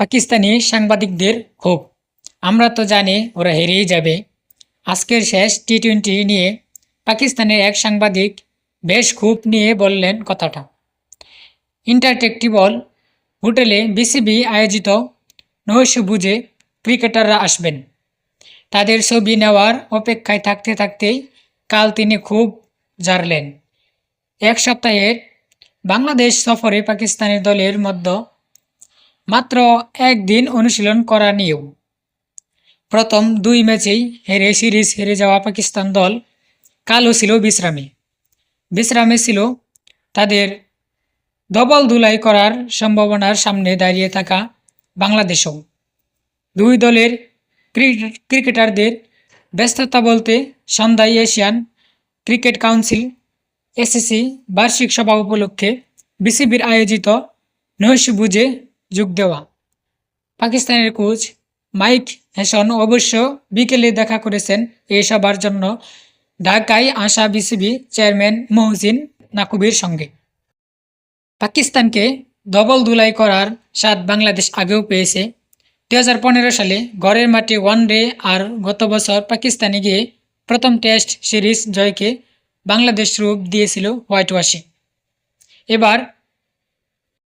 পাকিস্তানি সাংবাদিকদের ক্ষোভ। আমরা তো জানি ওরা হেরেই যাবে। আজকের শেষ টি-20 নিয়ে পাকিস্তানের এক সাংবাদিক বেশ ক্ষোভ নিয়ে বললেন কথাটা। ইন্টারটেক্টিবল হোটেলে বিসিবি আয়োজিত নৈশভোজে ক্রিকেটাররা আসবেন, তাদের ছবি নেওয়ার অপেক্ষায় থাকতে থাকতেই কাল তিনি খুব ঝাড়লেন। এক সপ্তাহের বাংলাদেশ সফরে পাকিস্তানি দলের মধ্যে মাত্র একদিন অনুশীলন করা নিয়েও প্রথম 2 ম্যাচেই সিরিজ হেরে যাওয়া পাকিস্তান দল কালও ছিল বিশ্রামে ছিল তাদের ডবল ধুলাই করার সম্ভাবনার সামনে দাঁড়িয়ে থাকা বাংলাদেশও। দুই দলের ক্রিকেটারদের ব্যস্ততা বলতে সন্ধ্যায় এশিয়ান ক্রিকেট কাউন্সিল এসিসি বার্ষিক সভা উপলক্ষে বিসিবির আয়োজিত নৈশভোজে যোগ দেওয়া। পাকিস্তানের কোচ মাইক হেসন অবশ্য বিকেলে দেখা করেছেন এই সভার জন্য ঢাকায় আসা বিসিবি চেয়ারম্যান মহসিন নাকুবির সঙ্গে। পাকিস্তানকে ডবল ধুলাই করার স্বাদ বাংলাদেশ আগেও পেয়েছে। 2015 সালে ঘরের মাঠে ওয়ানডে আর গত বছর পাকিস্তানে গিয়ে প্রথম টেস্ট সিরিজ জয়কে বাংলাদেশ রূপ দিয়েছিল হোয়াইট ওয়াশে। এবার